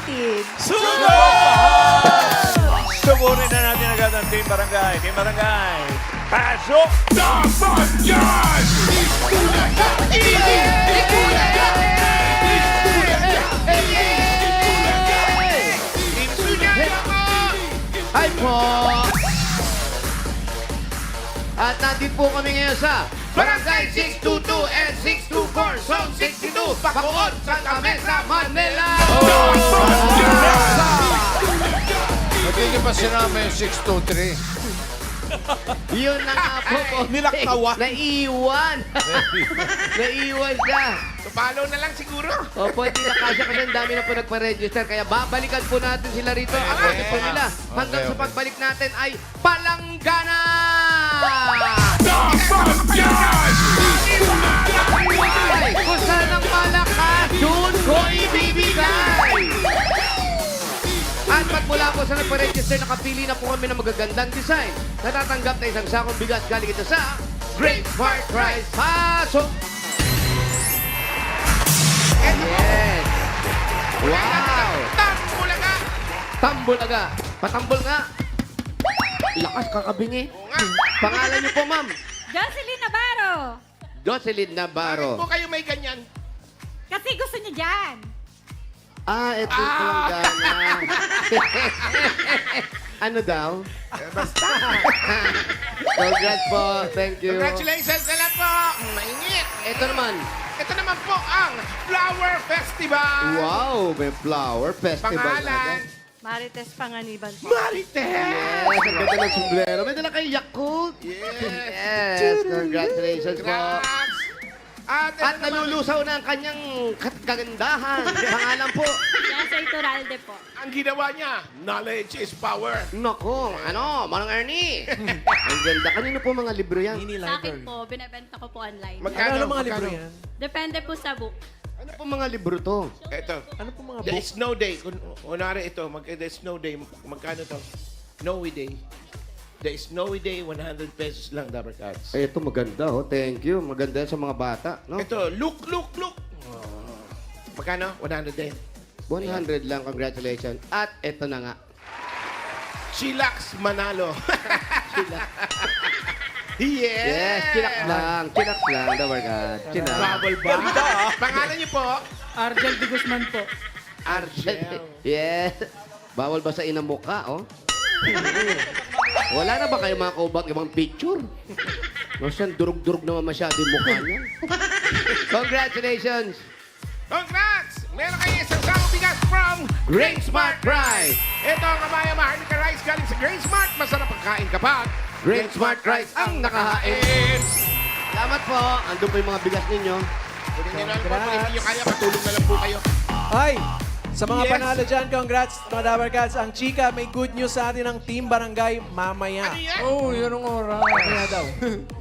natin. Sugurin na natin agad ang Team Barangay. Team Barangay, pasok! Hi po! At nandito po kami ngayon sa Barangay 622 and 624, Zone 62, Bacoor, Santa Mesa, Manila! Hindi niyo pa sinama yung 623. Yun na nga po. Nilakawan. Naiiwan. Naiiwan siya. So, follow na lang siguro. Opo, hindi na kasya kasi ang dami na po nagpa-register. Kaya babalikan po natin sila rito. Ang gusto po nila. Hanggang sa pagbalik natin ay palanggana! Ay, kung saan ang malakas, doon ko ibibigay! At pagmula po sa nagpa-register, nakapili na po kami ng magagandang design. Natatanggap na isang sakong bigas galing ito sa Great Smart Prize. Pasok! Yes! Wow! Tambulaga! Tambulaga! Patambol nga! Lakas kakabingi. Oo nga. Pangalan niyo po, ma'am? Jocelyn Navarro. Jocelyn Navarro. Bakit po kayo may ganyan? Kasi gusto niya dyan. Ito yung palanggana. Ano daw? Basta. Congrats po. Thank you. Congratulations na lang po. Mainit. Ito naman. Ito naman po ang Flower Festival. Wow, may flower festival. Pangalan. Marites Panganiban po. Marites. Yes, ang ganda ng sombrero. May dala kay Yakult. Yes. Yes, congratulations po. Congrats. At, At nalulusaw na ang kanyang kagandahan. Pangalan po. Yasa Ituralde po. ang ginawa niya, knowledge is power. Nako, Manang Ernie. Ang ganda. Kanino po mga libro yan? Sa akin po, binibenta ko po online. Magkano mga libro yan? Depende po sa book. Ano po mga libro to? Ito. Ano po mga The book? Snow Day. Kunwari ito, the Snow Day, magkano to? Snowy Day. The Snowy Day, 100 pesos lang, Dabber Cats. Ay, ito maganda, oh. Thank you. Maganda yan sa mga bata, no? Ito, look. Magkano? 100 din. 100 lang, congratulations. At ito na nga. Chillax Manalo. Yes, chinak lang, the workout. Chinak. Bubble ba? Pangalan niyo po? Argel de Guzman po. Argel. Yes. Bawal ba sa inang mukha, oh? Wala na ba kayo mga kaubang ibang picture? Masyang durug-durug naman masyado yung mukha niya. Congratulations! Congrats! Meron kayo isang sakong bigas from Great Smart Rice! Ito ang Amaya Maharlika Rice galing sa Great Smart. Masarap ang kain kapag Great Smart Rice ang nakahain. Salamat po. Andun po yung mga bigas ninyo. Kunin nyo na lang po. Kung hindi nyo kaya, patulong na lang po kayo. Ay! Sa mga Yes. panalo dyan, congrats, mga Dabber Cats. Ang chika, may good news sa atin ng Team Barangay mamaya. Ano yan? Oh, yun ang oras. Mamaya daw.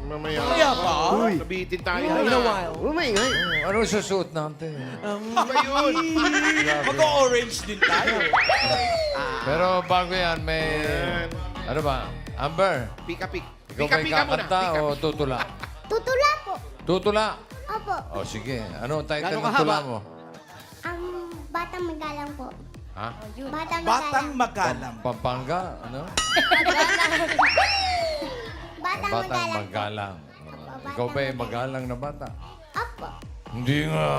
Mamaya. Mamaya pa? Nabitin tayo. In a while. Umaingay. Ano susuot natin? Ano yun? Mag-orange din tayo. Pero bago yan, may... Ano ba? Amber, Pika-pik. ikaw ba'y Pika-pika muna. kakanta o tutula? Tutula po. Tutula? Opo. O sige, ano ang title Gano'ng ng tula kahaba? mo? Ang batang magalang po. Ha? Batang Batang magalang. magalang. Pampanga? Ano? Batang Batang magalang. magalang. Opo, Ikaw ba'y batang magalang na bata? Opo. Hindi nga.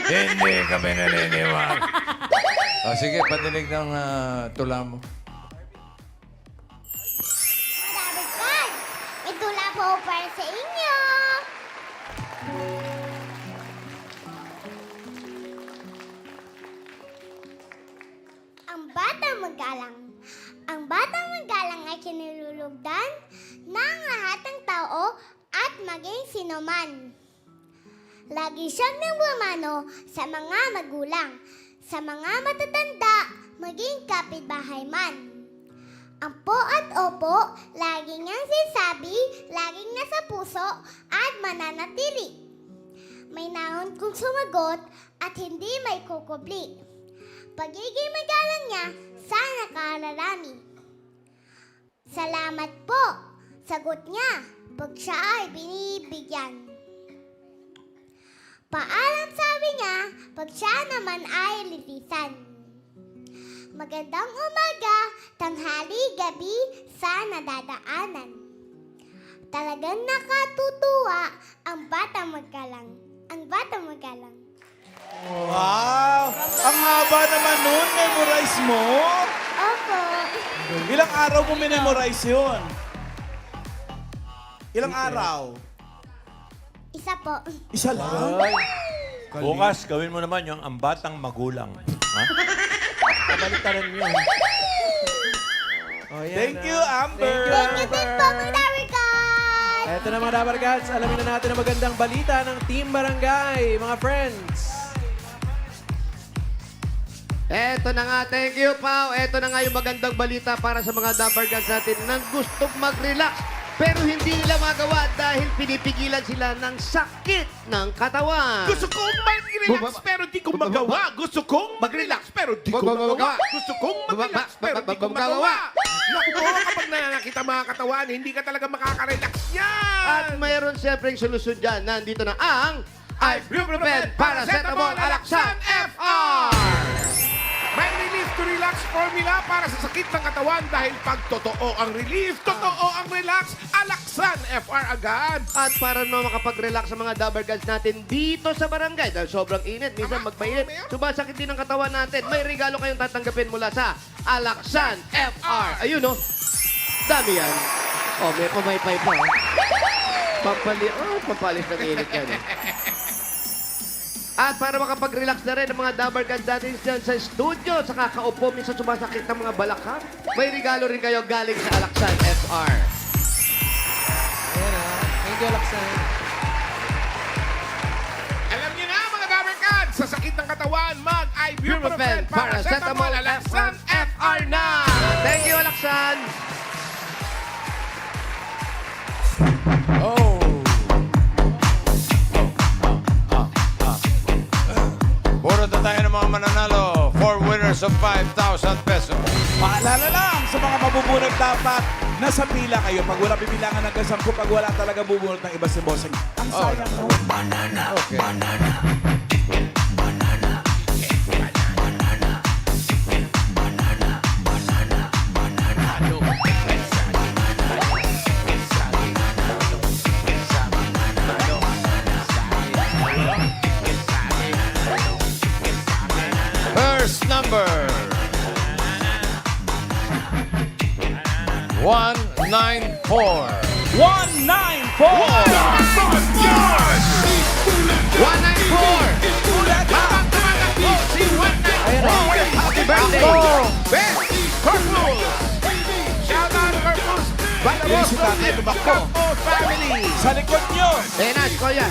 Hindi kami naniniwala. O sige, patinig ng tula mo. Marami kan. May tula po para sa inyo. Ang batang magalang. Ang batang magalang ay kinululugdan ng lahat ng tao at maging sinuman. Lagi siyang nagmamano sa mga magulang, sa mga matatanda, maging kapitbahay man. Ang po at opo, laging niyang sinasabi, laging nasa puso at mananatili. May naon kung sumagot at hindi may kukubli. Pagiging magalang niya sa nakararami. Salamat po, sagot niya pag siya ay binibigyan. Paalam sabi niya pag siya naman ay litisan. Magandang umaga, tanghali, gabi sa nadadaanan. Talagang nakatutuwa ang batang magalang. Ang batang magalang. Wow! Ang haba naman nun, memorize mo. Opo. Ilang araw mo memorize yun? Ilang araw? Isa po. Isa lang? Bukas, gawin mo naman yung ang batang magulang. Ha? Kabaliktaran yun. Oh, yan, Thank you, Amber. Thank you din po, mga Dabarkads! Eto na mga Dabarkads, alamin na natin ang magandang balita ng Team Barangay, mga friends. Eto na nga, thank you, Pao. Eto na nga yung magandang balita para sa mga Dabarkads natin nang gustong mag-relax. Pero hindi nila magawa dahil pinipigilan sila ng sakit ng katawan. Gusto kong mag-relax pero di ko magawa. Gusto kong mag-relax pero di ko magawa. Gusto kong mag-relax pero di ko magawa. Naku, kapag nananakit ang mga katawan, hindi ka talaga makaka-relax yan. At mayroon siyempre solusyon dyan. Nandito na ang Ibuprofen Paracetamol Alaxan FR! May relief to relax formula para sa sakit ng katawan dahil pag totoo ang relief, totoo ang relax, Alaxan FR agad. At para no makapag-relax sa mga Dabarkads natin dito sa barangay dahil sobrang init, minsan magpainit, sumasakit din ang katawan natin. May regalo kayong tatanggapin mula sa Alaxan FR. Ayun no, dami yan. Oh, may pamaypay pa. Pampalis ng init yan. At para makapag-relax na rin ang mga Dabarkads natin dyan sa studio, sa kakaupo, minsan sumasakit ng mga balakang, may regalo rin kayo galing sa Alaxan FR. Ayan ah. Thank you, Laksan. Alam niyo na mga Dabarkads, sa sakit ng katawan, mag-Ibuprofen Paracetamol Alaxan FR na! Thank you, Alaxan! Oh! Puro na tayo ng mga mananalo. 4 winners of 5,000 pesos. Paalala lang sa mga mabubunot dapat nasa pila kayo. Pag wala bibilangan ng 10, pag wala talaga bubunot ng iba si Bossing. Ang sayang no? Okay. First number. 194. 194! 194! Ayan ah. Happy birthday! Ben Corpus! Shout out Corpus! Balabos si Tatay from Tumakbo. Corpus family! Sa likod nyo! Ayan na, si Kuya.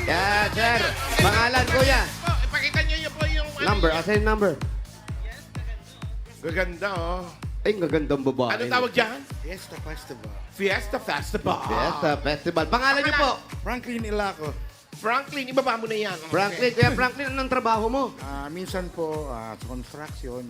Yan, sir. Pangalan, Kuya. Ipakita niyo po yung... Number, asan yung number? Gaganda, oh. Ay, gagandang babae. Ano tawag dyan? Fiesta Festival. Fiesta Festival. Fiesta Festival. Pangalan niyo po? Franklin Ilaco. Franklin, ibaba mo na yan. Franklin. Kuya Franklin, anong trabaho mo? Minsan po sa construction.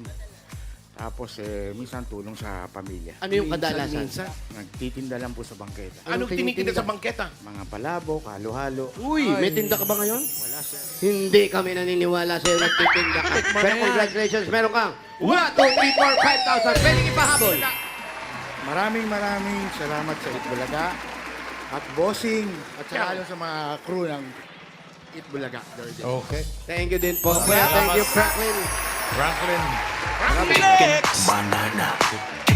Tapos minsan tulong sa pamilya. Ano yung kadalasan? Minsan. Nagtitinda lang po sa bangketa. Anong tinitinda sa bangketa? Mga palabok, halo-halo. Uy, may tinda ka ba ngayon? Wala sir. Hindi kami naniniwala sa'yo nagtitinda ka. Pero congratulations, meron kang 1, 2, 3, 4, 5,000. Pwedeng ipahabol. Maraming salamat sa Itbulaga at bossing at saka sa mga crew ng Itbulaga. Okay. Thank you din po. Kuya, thank you, Franklin. Franklin. Next!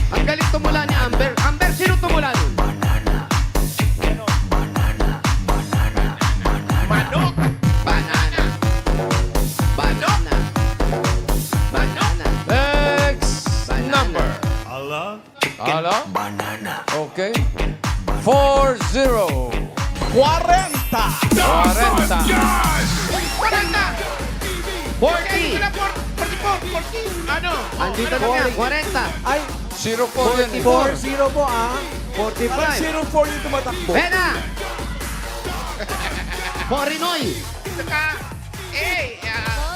Ang galing tumula ni Amber. Amber, sino tumula nun? Manok! Banana. Banana. Banana. Next Banana. number. Allah? Hello? Okay. 40. 40! 40. 40. 44! Ano? Andito na nga, 40. Ay, 0 po yan. 4-0 po ah. 45. 0-4 yung tumatakbo. Bena! Porinoy! Saka, hey,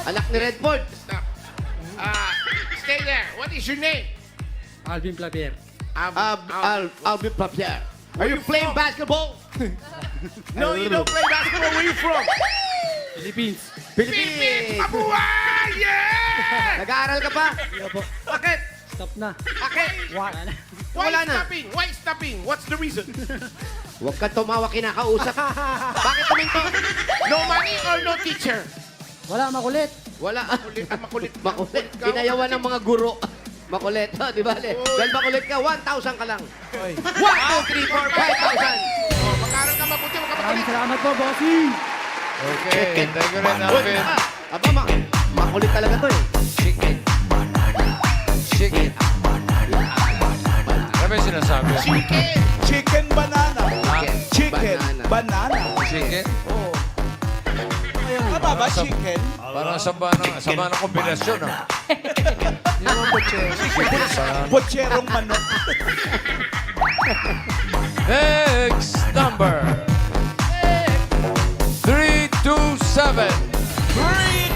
Anak ni Redford. stop. Stay there. What is your name? Alvin Clavier. Alvin Papier. Are you playing basketball? No, you don't play basketball. Where you from? Philippines. Philippines! Mabuhay! Yeah! Nag-aaral ka pa? Iyo po. Bakit? Stop na. Bakit? Wala na. Why Wala na. stopping? Why stopping? What's the reason? Huwag kang tumawa kinakausap. Bakit tuminto? No money or no teacher? Wala, makulit. Wala. Makulit. Makulit. Pinayawan ng mga guro. Makulit. Oh, di ba? Dahil makulit ka, 1,000 ka lang. 1, 2, 3, 4, 5,000. Oh, mag-aaral ka mabuti, huwag ka Maraming makulit. salamat po, bossing. Okay, thank you rin, Alvin. Aba, makulit talaga to eh. Chicken. Chicken. Ano ba yung sinasabi? Chicken! Chicken banana. Chicken Banana. banana. Chicken? Oo. Tama ba, chicken? Parang sama ng kombinasyon, ah. Yung mga pochero. Potserong manok. Next number. 327.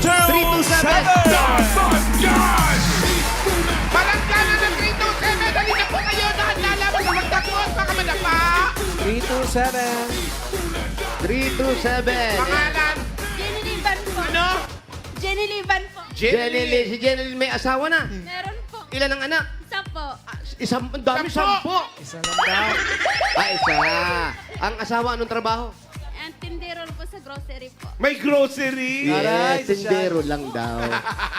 327. Palangkana ng 327! Dali na po kayo! Nakandala mo sa magtakot! Baka madapa! 327. 327. Pangalan? Jenny Liban po. Ano? Jenny Liban po. Jenny Lee. Si Jenny Lee may asawa na. Meron po. Ilan ang anak? Isa po. Isang, ang dami, 10. Isa lang daw. Isa. Ang asawa, anong trabaho? And tindero po sa grocery po. May grocery! Aray, Yes, tindero lang daw.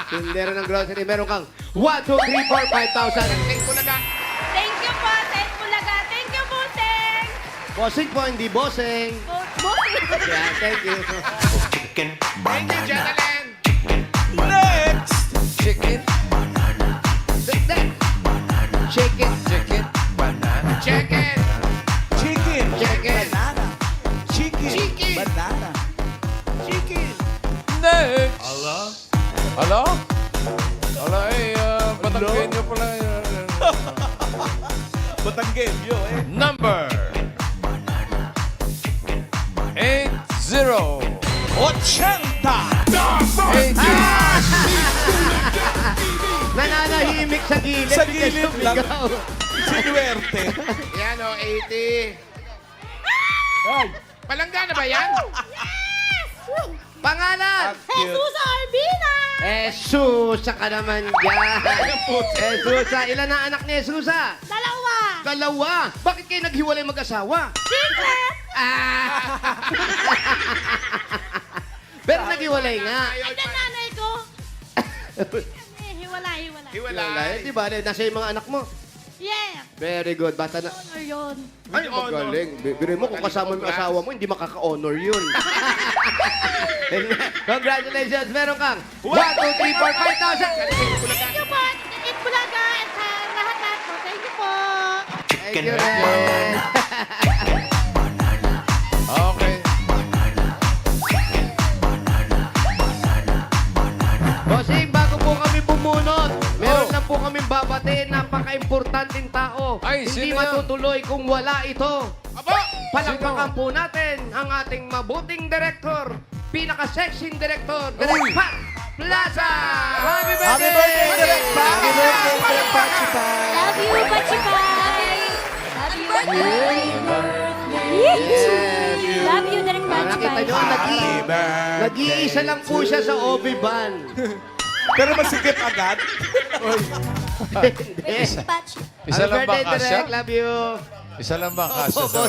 Tindero ng grocery. Meron kang 1, 2, 3, 4, 5,000. Thank you na. Thank you po. Thank Bulaga. Thank you, Buseng. Bossing po, hindi bossing. Buseng. Yeah, thank you. Thank you, Jeneline! Next. Chicken. Chicken. Chicken. Banana. Chicken! Chicken. Chicken. Banana. Chicken. Chicken. Banana. Chicken! Next. Hello? Hello, Batanggenyo pala. Batanggenyo eh. Number 80. 80. Nananahimik sa gilid. Sa gilid lang. Sumigaw. Sinuwerte. Yan o, 80. Palanggana ba yan? Pangalan. Jesus Arbina! Jesusa ka naman dyan. Jesusa. Ilan na anak ni Jesusa? Dalawa! Dalawa. Bakit kayo naghiwalay mag-asawa? Secret! Pero naghiwalay nga. Ay, na nanay ko! Hiwalay. Hiwalay. Di ba? Nasa yung mga anak mo. Yeah! Very good. Basta na... Honor yun. Ay, magaling. Biro mo, kung kasama mo yung asawa mo, hindi makaka-honor yun. Congratulations. Meron kang 1, 2, 3, 4, 5,000. Thank you po, It Bulaga, at sa lahat-lahat po. Thank you po! Thank you, Ren. Okay. Bossing, bago po kami bumunot, meron lang po kami babatiin, napaka-importanting tao. Ay, Hindi sino yan? matutuloy kung wala ito. Abo! Palakpakan po natin ang ating mabuting director, pinaka-sexing director, Direk Pat Plaza! Happy Happy birthday, Direk Pat! Happy birthday, Direk Pachipay! Love you, Bachipay! Love you, Love you, Direk Nakita Bachipay! nyo, nag-iisa lang po siya sa Obi-Ban. Pero masikip agad. Hindi. Isa lang ba Happy birthday, kasya? Direk. Love you. Isa lang ba kasya sa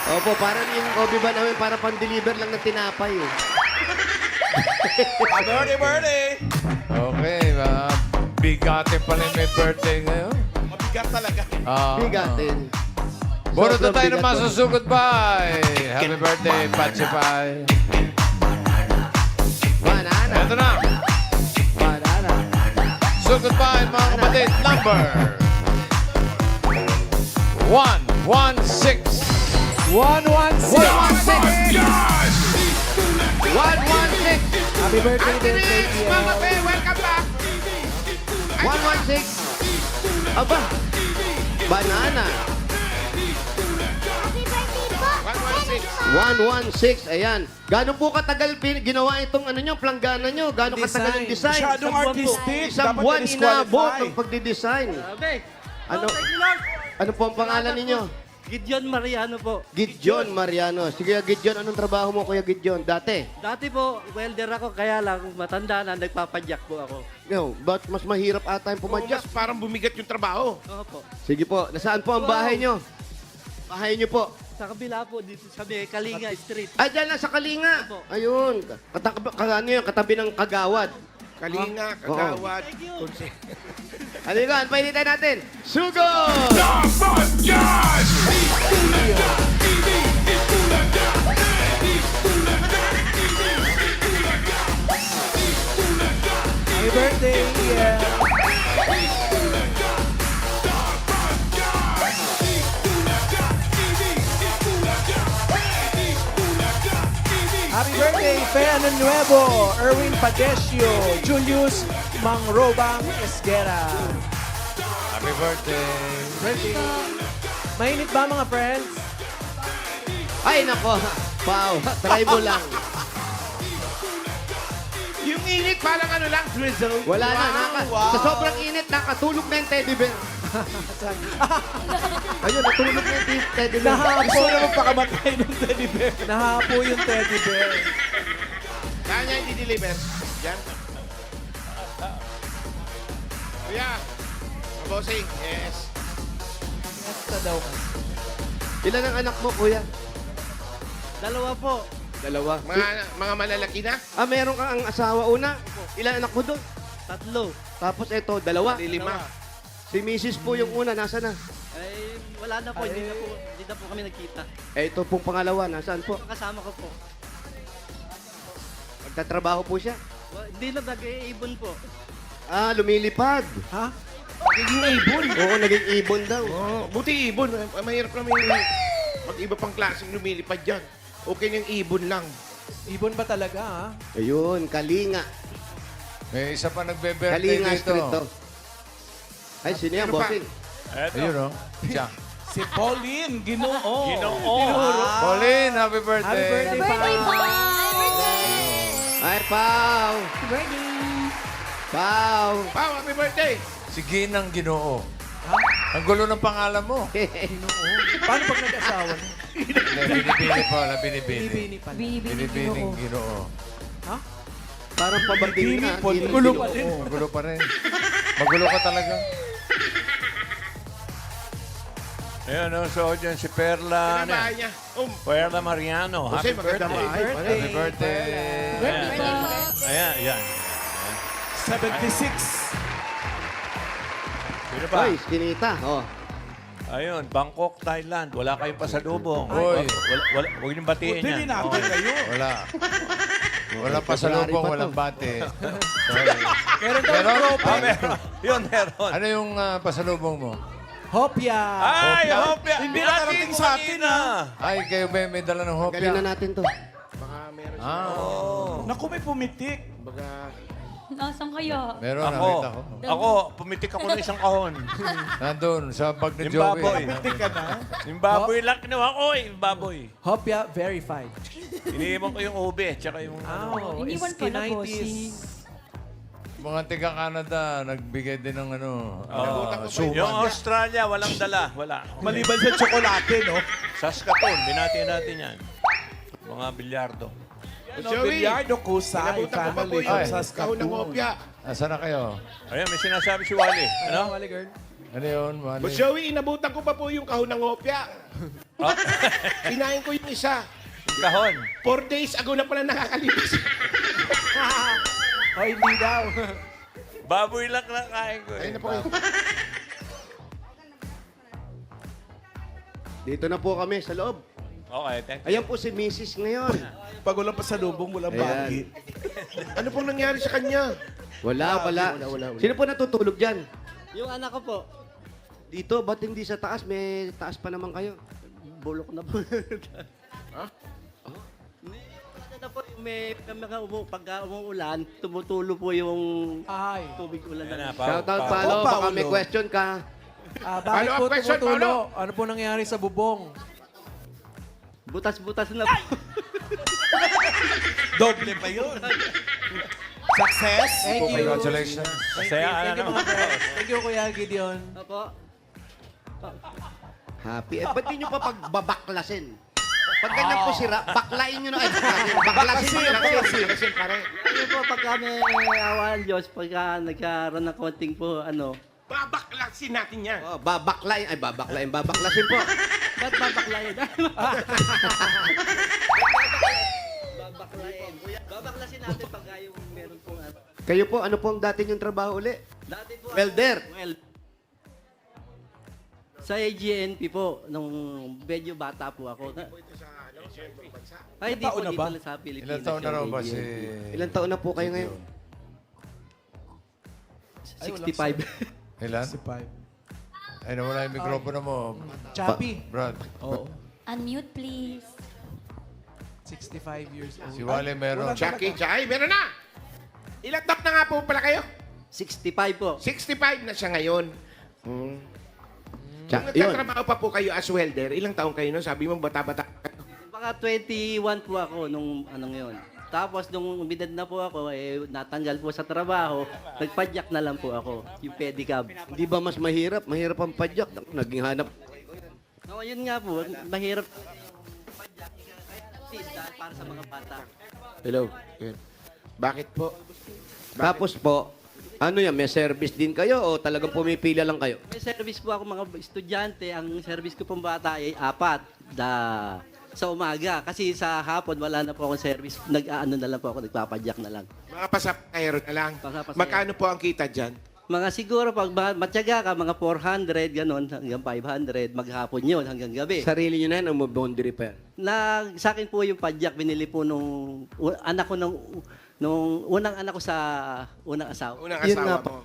Opo, parang yung Obi-Ban namin para pang-deliver lang ng tinapay eh. Happy birthday. Okay, bigatin pala yung may birthday ngayon. Mabigat talaga. Bigatin. Bunot na Sobrang tayo ng bigat to. masusugod pa. Happy birthday, Pachipay. Banana. Ito na. Banana. Sugod pa, mga kapatid. Number 116. 116. 116. 116. Happy birthday, Direk Anthony, KTL. Mama Pe, welcome back! 116. Aba. Banana. Happy birthday po! 116. 116. Ayan. Gano'n po katagal ginawa itong ano nyo, planggana nyo? Gano'n katagal yung design? Masyadong artistic. Isang Dapat buwan na-disqualify. inabot ng pagdidesign. Ano? Ano po ang pangalan ninyo? Gideon Mariano po. Gideon Mariano. Sige, Gideon, anong trabaho mo, Kuya Gideon? Dati? Dati po, welder ako, kaya lang matanda na, nagpapadyak po ako. No, but mas mahirap ata yung Oo, pumadyak. mas parang bumigat yung trabaho. Oo po. Sige po, nasaan po ang bahay nyo? Bahay nyo po. Sa kabila po, dito sa may Kalinga Street. Ay, dyan lang sa Kalinga. Opo. Ayun. Ano yun? Katabi ng Kagawad. Kalinga, Oo. kagawad. Halika, painitin natin. Sugo! Happy birthday, Ian! Happy birthday, Fea Nuevo, Erwin Padecio, Julius Mangrobang Esguera. Happy birthday. Birthday. Mainit ba mga friends? Ay, nako. Wow, try mo lang. Yung init, parang ano lang, drizzle. Wala na. Sa sobrang init, nakatulog na yung teddy bear. Ayun, natulog na yung teddy bear. Gusto na magpakamatay ng teddy bear. Nahapo yung teddy bear. Kaya niya hindi deliver. Yan. Kuya, bossing, yes. Basta daw. Ilan ang anak mo, kuya? Dalawa po. Dalawa. Mga malalaki na. Ah, meron kang ang asawa una. Ilan anak mo doon? 3. Tapos ito, dalawa. Lima. Si Mrs. po yung una, nasa na? Ay, wala na po, hindi na po kami nagkita. Eh, ito pong pangalawa, nasaan po? Kasama ko po. Magtatrabaho po siya. Hindi na nag-iibon po. Ah, lumilipad. Ha? Nagiging ibon. Oo, naging ibon daw. Oh, buti ibon. Mahirap na may mag-iba pang klaseng lumilipad dyan. Okay niyang ibon lang. Ibon ba talaga, ha? Ayun, Kalinga. May isa pa nagbe-birthday Kalinga dito. Street to. Ay, sino yan, Sino pa? bossing? Ayun, oh. Siya. Si Pauline, Ginoo. Pauline, happy Happy birthday. birthday, pa! Ay, Pao. Pao. Pao, happy birthday! Si Ginang Ginoo. Ang gulo ng pangalan mo. Paano pag nag-asawa? Binibini pa, binibini. Bibini pala. Binibining Ginoo. Ha? Parang pabagting na. Gulo pa din. Oo, gulo pa rin. Magulo ka talaga. Ayan, oh, so dyan si Perla. Ano bahay niya? Perla Mariano. Jose, Happy maganda birthday. bahay. Happy birthday. Ayan, ayan. 76. Sino ba? Ay, skinita. Oh. Ayun, Bangkok, Thailand. Wala kayong pasalubong. Oy. Huwag niyong batiin Dili yan. natin kayo. Wala. Wala pa sa February lubong, pa to. walang bate. Sorry. Meron daw Meron? tropa. Ah, meron. Yun, meron. Ano yung pasalubong mo? Hopya. Ay, hopya. Hindi nakarating sa atin, Ay, kayo ba may dala ng hopya? Galing na natin to. Baka meron siya. Ah, Naku, may pumitik. Baga, Nasaan kaya? meron, Ako, nakita ko. ako, pumitik ako ng isang kahon. Nandun, sa bag ni Yung Joey. baboy. Pumitik ka na. Yung baboy lang kinuha ko eh, yung baboy. Hopya verified. Iniiwan ko yung ube, tsaka yung ano. Oh, Iniwan ko na, skinitis. Mga taga-Canada, nagbigay din ng ano, Yung suman. Australia, walang dala. Wala. Maliban sa tsokolate, no? Saskatoon, binati natin yan. Mga bilyardo. No, Joey, Bilyardo Kusay, inabutan ko pa po family yung of kahon ng Saskatoon. opya. Asan na kayo? Ayun, may sinasabi si Wally. Ano? Wally girl. Ano yun, Wally? Boss Joey, inabutan ko pa po yung kahon ng opya. Oh, Kinain ko yung isa. kahon. 4 days ago na pala nakakalipas. O hindi daw. Baboy lang nakain ko eh. Ayun na po kayo. Dito na po kami sa loob. Okay, thank you. Ayan po si Mrs. ngayon. Pag walang pasalubong, walang Ayan. bagi. Ano pong nangyari sa kanya? Wala. Sino po natutulog dyan? Yung anak ko po, Dito, ba't hindi sa taas? May taas pa naman kayo. bulok na po. Na po, may mga pagka umuulan, tumutulo po yung Ay. tubig ulan Yan na, na. Pao. Shout out, Pao. Paolo. Oh, Baka Paolo. may question ka. Bakit Follow-up po question, tumutulo? Ano po nangyari sa bubong? Butas-butas na po. Doble pa yun. Success. Thank you. Congratulations. Masaya ka na Thank you, naman. mga friends. Thank you, Kuya Gideon. Opo. Happy. Eh, ba't di nyo pa pagbabaklasin? Pag ganyan po sira, baklain nyo na. Ay, baklasin nyo na. Baklasin, pare. Ano po, pagka may awa ng Diyos, pagka nagkaroon ng konting po, Babaklasin natin yan. Oh, babaklain. Ay, babaklasin po. ba't babaklayin? Babaklayin. Babaklasin natin pagka yung meron pong Kayo po, ano po ang dati nyong trabaho uli? Dati po, Welder. Sa AGNP po, nung medyo bata po ako. Ay, di po, taon na dito ba? lang sa Pilipinas. Ilan taon na yung raw ba si... AGNP. Ilang taon na po kayo ngayon? 65. Ilan? 65. Ay, nawala yung mikropono mo. Chappy. Brad, Oo. Unmute, please. 65 years old. si Wally meron. Jackie, ay, meron na! Ilang taon na nga po pala kayo? 65 po. 65 na siya ngayon. Kung Yun. nagtatrabaho pa po kayo as welder, ilang taon kayo nun? Sabi mo, bata-bata. Baka 21 po ako nung anong yun. Tapos nung umidad na po ako, natanggal po sa trabaho, nagpadyak na lang po ako, yung pedicab. Hindi ba mas mahirap? Mahirap ang padyak. Naging hanap. No, yun nga po, mahirap padyak. Dahil para sa mga bata. Hello. Good. Bakit po? Tapos po, ano yan? May service din kayo o talagang pumipila lang kayo? May service po ako mga estudyante. Ang service ko pong bata ay 4 sa umaga. Kasi sa hapon, wala na po akong service. Nag-ano na lang po ako, nagpapadyak na lang. Mga pasapayero na lang. Pasapasayro. Magkano po ang kita dyan? Mga siguro, pag matyaga ka, mga 400, ganon, hanggang 500, maghapon yun, hanggang gabi. Sarili nyo na yan o may boundary pa yan? Sa akin po yung padyak, binili po nung anak ko nung unang anak ko sa unang asawa. Unang Yun nga asawa po. mo.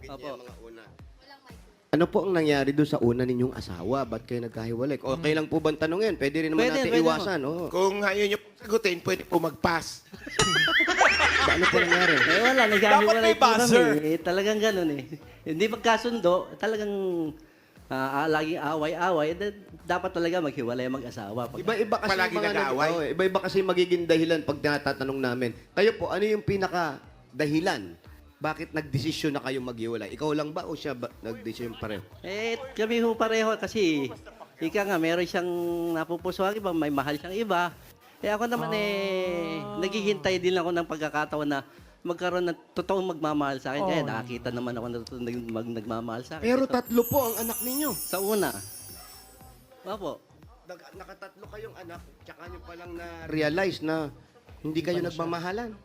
Opo. Ano po ang nangyari doon sa una ninyong asawa? Ba't kayo nagkahiwalay? Okay lang po bang tanongin? Pwede rin naman Pwede, natin pwede iwasan. Oh. Kung ngayon yung sagutin, pwede po mag-pass. Ano po nangyari? Wala, naghahiwalay may po buzzer. kami. Talagang ganun eh. Hindi magkasundo, talagang laging away-away. Dapat talaga maghiwalay ang mag-asawa. Iba-iba kasi Palagi yung mga nag-aaway. iba-iba kasi magiging dahilan pag tinatanong namin. Kayo po, ano yung pinaka dahilan? Bakit nagdesisyon na kayo maghiwalay? Ikaw lang ba o siya ba nagdesisyon pareho? Kami ho pareho kasi ika nga, meron siyang napupusuhan iba, may mahal siyang iba. Ako naman naghihintay din ako ng pagkakataon na magkaroon ng totoong magmamahal sa akin. Kaya nakakita naman ako na totoong nagmamahal sa akin. Pero tatlo po ang anak ninyo. Sa una. Opo. Nakatatlo kayong anak, tsaka nyo palang na-realize na hindi kayo nagmamahalan.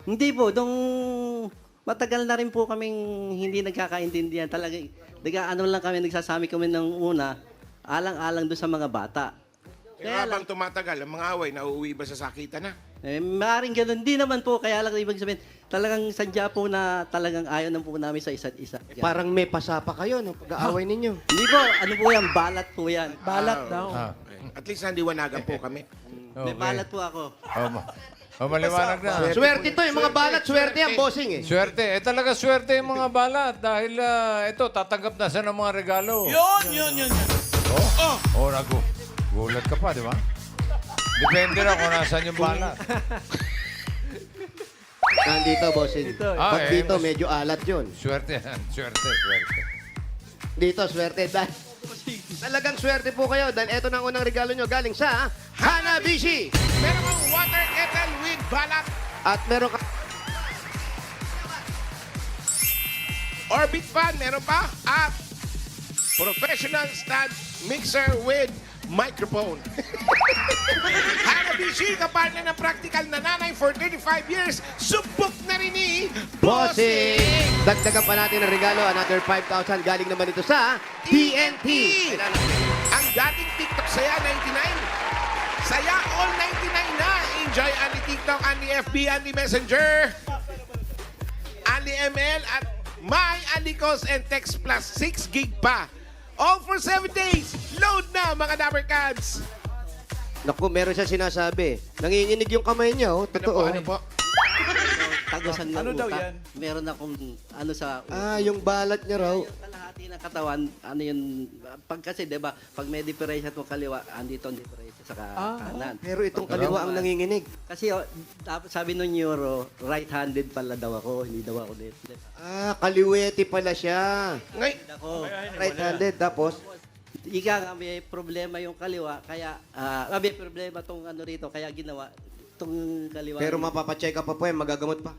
Hindi po, nung matagal na rin po kaming hindi nagkakaintindihan. Talaga, ano lang kami, nagsasami kami ng una, alang-alang doon sa mga bata. Kaya habang tumatagal, ang mga away, nauuwi ba sa sakitan na? Maaaring ganun. Hindi naman po, kaya lang ibig sabihin, talagang sadya po na talagang ayaw na po namin sa isa't isa. Parang may pasapa kayo ng pag-aaway ninyo. Hindi po, ano po yan, balat po yan. Balat daw. Ah, At least nandiwanagan po kami. May balat po ako. Maliwanag na. Swerte to, yung mga balat, swerte yan, bossing eh. Swerte. Talaga swerte yung mga balat. Dahil ito, tatanggap na siya ng mga regalo. Yun. Oh, gulat ka pa, di ba? Depende na kung nasaan yung balat. Nandito, bossing. Pag dito, mas- medyo alat yun. Swerte yan. Swerte. Dito, swerte. Dahil, talagang swerte po kayo dahil ito na ang unang regalo nyo galing sa Hanabishi. Meron kang water kettle with balat. At meron ka... Orbit fan, meron pa. At professional stand mixer with microphone. Hanabishi, kapartner ng practical na nanay for 35 years. Subok na rin ni Bossing! Dagdagan pa natin ang regalo. Another 5,000 galing naman ito sa TNT. Ang dating TikTok Saya 99. Saya all 99 na. Enjoy Andy TikTok, Andy FB, Andy Messenger, Andy ML at My Andy Calls and Text Plus 6 gig pa. All for 7 days. Load na mga Dapper Cats. Naku, meron siya sinasabi. Nanginginig yung kamay niya, oh. Totoo. Ano po? Tagusan ng Ano daw utak. yan? Meron akong ano sa Ah, yung balat niya raw. kalahati ng katawan, ano yun, pag kasi, di ba, pag may differential mo kaliwa, andito ang differential sa kanan. Pero itong kaliwa ang nanginginig. Kasi sabi nung neuro, right-handed pala daw ako, hindi daw ako left. Ah, kaliwete pala siya. Ngay, Ako, Right-handed, tapos... ika nga may problema yung kaliwa, kaya may problema tong ano rito, kaya ginawa tong kaliwa. Pero mapapacheck up pa po yan, magagamot pa.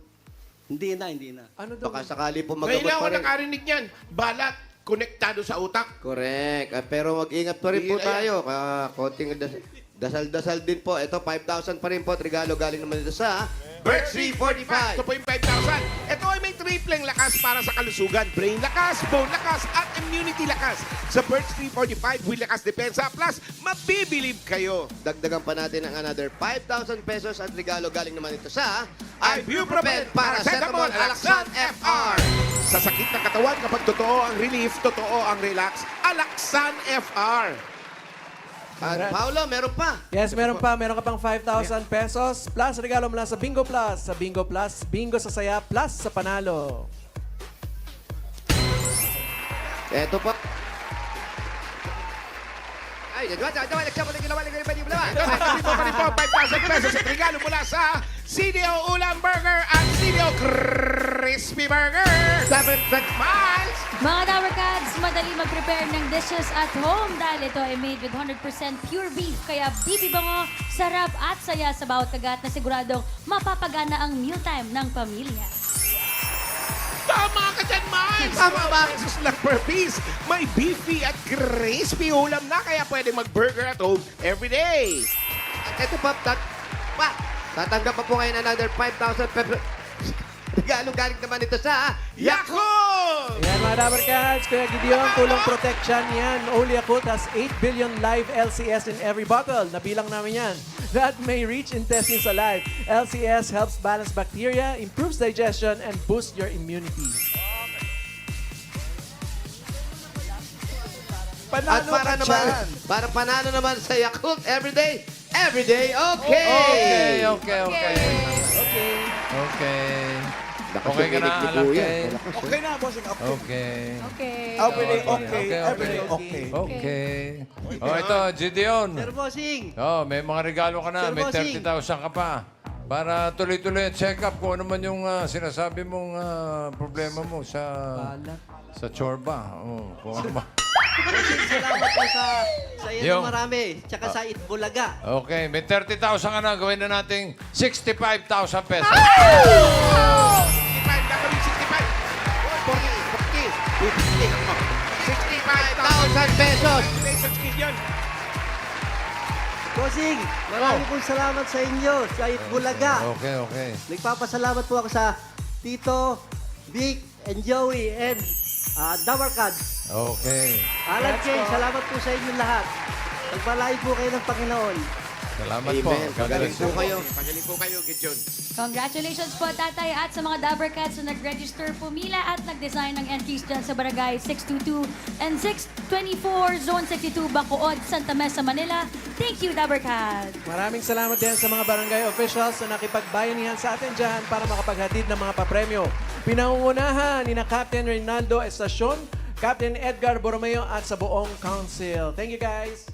Hindi na. Ano daw? Baka sakali po Ngayon magamot lang ako pa rin. nakarinig niyan. Balat, konektado sa utak. Correct. Pero mag-ingat pa rin po tayo. Konting dasal-dasal din po. Ito, 5,000 pa rin po. Regalo galing naman dito sa Birch 345. Ito po yung 5,000. Ito ay may tripleng lakas para sa kalusugan. Brain lakas, bone lakas, at immunity lakas. Sa Birch 345, with lakas depensa, plus mabibilib kayo. Dagdagan pa natin ang another 5,000 pesos at regalo galing naman ito sa Ibuprofen, Paracetamol, Alaxan FR. Sa sakit ng katawan, kapag totoo ang relief, totoo ang relax, Alaxan FR. At Paolo, meron pa. Yes, meron pa. Meron ka pang 5,000 pesos. Plus, regalo mula sa Bingo Plus. Sa Bingo Plus, bingo sa saya, plus sa panalo. Ito po. Ay, Sabi po pa rin po, 5,000 pesos at regalo mula sa CDO Ulam Burger at CDO Crispy Burger. 7 miles. Mga Tower Cats, madali mag-prepare ng dishes at home dahil ito ay made with 100% pure beef. Kaya bibi bango, sarap at saya sa bawat kagat na siguradong mapapagana ang mealtime ng pamilya. Tama ka dyan, Miles! Tama ba? Pesos lang per piece. May beefy at crispy ulam na kaya pwede mag-burger at home every day. Ito po, tatanggap pa po ngayon another 5,000 pesos. Regalo galing naman ito sa Yakult! Yan mga Dabber Cats, Kuya Gideon, tulong protection yan. Only Yakult has 8 billion live LCS in every bottle. Nabilang namin yan. That may reach intestines alive. LCS helps balance bacteria, improves digestion, and boosts your immunity. At para panalo naman sa Yakult everyday, okay! Okay ka na, Alakay. Okay na, bossing. Okay. Everyday okay. Everyday okay. Okay. Oh, ito, Gideon. Sir Bossing, May mga regalo ka na. Sir May Bossing. 30,000 ka pa. Para tuloy-tuloy ang check-up kung ano man yung sinasabi mong problema mo sa chorba. Kung ano ba. salamat po sa iyo Yung- na marami. Tsaka sa Itbulaga. Okay, may 30,000 ka na. Gawin na nating 65,000 pesos. 65, gagawin 65. 40, 50, 60, 65,000 pesos. Congratulations, Gideon. Bossing, marami pong salamat sa inyo, sa Itbulaga. Okay. Nagpapasalamat po ako sa Tito, Vic, and Joey, and Dabber Cats. Okay. Alan Kay, salamat po sa inyo lahat. Pagpalain po kayo ng Panginoon. Salamat po. Amen. Pagaling po kayo. Pagaling po kayo, Gideon. Congratulations po, Tatay, at sa mga Dabber Cats na nag-register, pumila at nag-design ng entries dyan sa Barangay 622 and 624, Zone 62, Bacood, Santa Mesa, Manila. Thank you, Dabber Cats! Maraming salamat din sa mga barangay officials na nakipagbayanihan sa atin dyan para makapaghatid ng mga papremyo. Pinangungunahan ni na Captain Reynaldo Estacion, Captain Edgar Borromeo at sa buong council. Thank you guys!